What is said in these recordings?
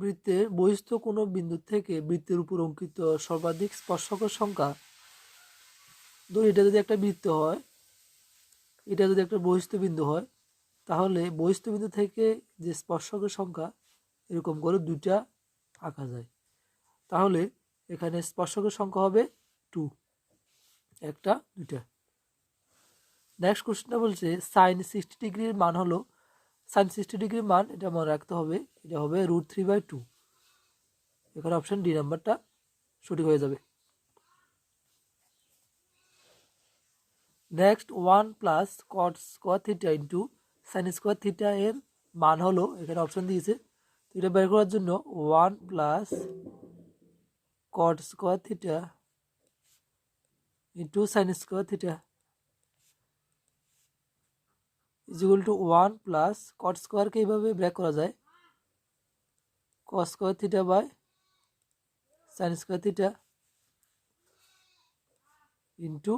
বৃত্তের বহিস্থ কোনো বিন্দু থেকে বৃত্তের উপর অঙ্কিত সর্বাধিক স্পর্শকের সংখ্যা, ধর এটা যদি একটা বৃত্ত হয়, এটা যদি একটা বহিস্থ বিন্দু হয়, তাহলে বহিস্থ বিন্দু থেকে যে স্পর্শকের সংখ্যা এরকম করে দুইটা আঁকা যায়। তাহলে এখানে স্পর্শকের সংখ্যা হবে 2, একটা দুইটা। নেক্সট কোশ্চেনটা বলছে সাইন 60 ডিগ্রির মান হলো, সাইন 60 ডিগ্রির মান এটা মনে রাখতে হবে, এটা হবে √3/2। এখানে অপশন ডি নাম্বারটা সঠিক হয়ে যাবে। Next 1 plus cot square theta into sine square theta এর মান হলো, এখানে অপশন দিয়েছে, তো এটা বের করার জন্য 1 plus cot square theta into sine square theta is equal to 1 plus cot স্কোয়ারকে এইভাবে ব্রেক করা যায়, cos square theta by sine square theta into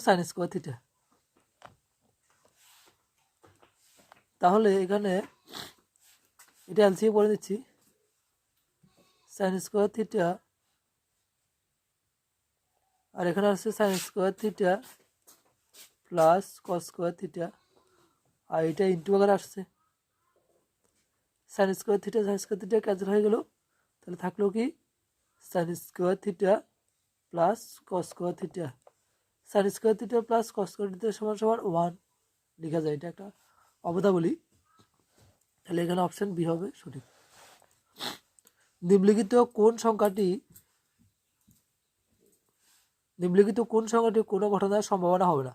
sine square theta. তাহলে এখানে এটা এলসিএম করে দিচ্ছি, সাইন স্কোয়ার থিটা আর এখানে আসছে sine square theta plus cos square theta, আর এটা ইন্টু আকারে আসছে, সাইন স্কোয়ার থিটা ক্যান্সেল হয়ে গেল, তাহলে থাকলো কি sign square theta plus cos square theta, sign square theta plus cos square theta সমান সমান 1 লেখা যায়, এটা একটা অবধাবলী। তাহলে এখানে অপশন বি হবে সঠিক। নিম্নলিখিত কোন সংখ্যাটি কোনো ঘটনার সম্ভাবনা হবে না?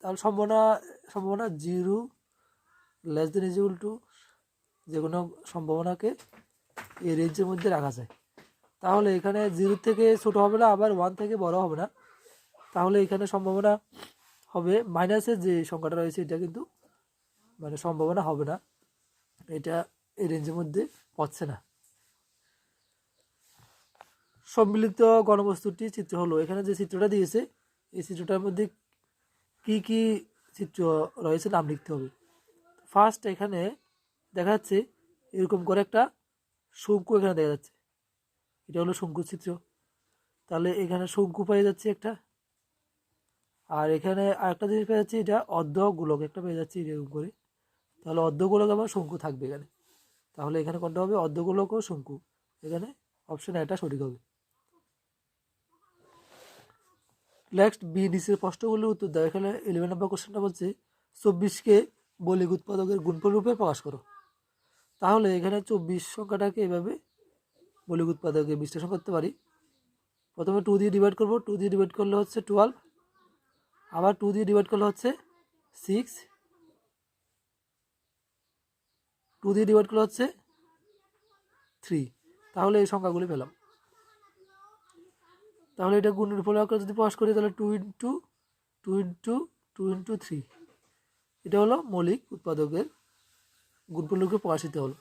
তাহলে সম্ভাবনা 0 less than is equal two, যে কোনো সম্ভাবনাকে এই রেঞ্জের মধ্যে রাখা যায়। তাহলে এখানে 0 থেকে ছোট হবে না, আবার 1 থেকে বড় হবে না, তাহলে এখানে সম্ভাবনা হবে মাইনাসের যে সংখ্যাটা রয়েছে, এটা কিন্তু মানে সম্ভাবনা হবে না, এটা এই রেঞ্জের মধ্যে পড়ছে না। সম্মিলিত গণবস্তুটি চিত্র হলো, এখানে যে চিত্রটা দিয়েছে এই চিত্রটার মধ্যে কি কি চিত্র রয়েছে নাম লিখতে হবে। ফার্স্ট এখানে দেখা যাচ্ছে এরকম করে একটা শঙ্কু এখানে দেখা যাচ্ছে, এটা হলো শঙ্কু চিত্র। তাহলে এখানে শঙ্কু পেয়ে যাচ্ছে একটা, আর এখানে আরেকটা জিনিস পেয়ে যাচ্ছে, এটা অর্ধগোলক একটা পেয়ে যাচ্ছে এরকম করে, তাহলে অর্ধগোলক আবার শঙ্কু থাকবে এখানে, তাহলে এখানে কোনটা হবে অর্ধগোলক ও শঙ্কু, এখানে অপশন এটা সঠিক হবে। নেক্সট বি নিচের প্রশ্নগুলোর উত্তর দাও। এখানে 11 নম্বর কোশ্চেনটা বলছে 24কে বলিক উৎপাদকের গুণফল রূপে প্রকাশ করো। তাহলে এখানে 24 সংখ্যাটাকে এভাবে বলিক উৎপাদকে বিশ্লেষণ করতে পারি। প্রথমে 2 দিয়ে ডিভাইড করবো, 2 দিয়ে ডিভাইড করলে হচ্ছে 12, আবার 2 দিয়ে ডিভাইড করলে হচ্ছে 6, 2 দিয়ে ডিভাইড করলে হচ্ছে 3। তাহলে এই সংখ্যাগুলি পেলাম। তাহলে এটা গুণের ফল আকারে যদি প্রকাশ করি, তাহলে 2 ইন্টু 2 ইন্টু 3, এটা হলো মৌলিক উৎপাদকের গুণফল রূপে প্রকাশিত হলো।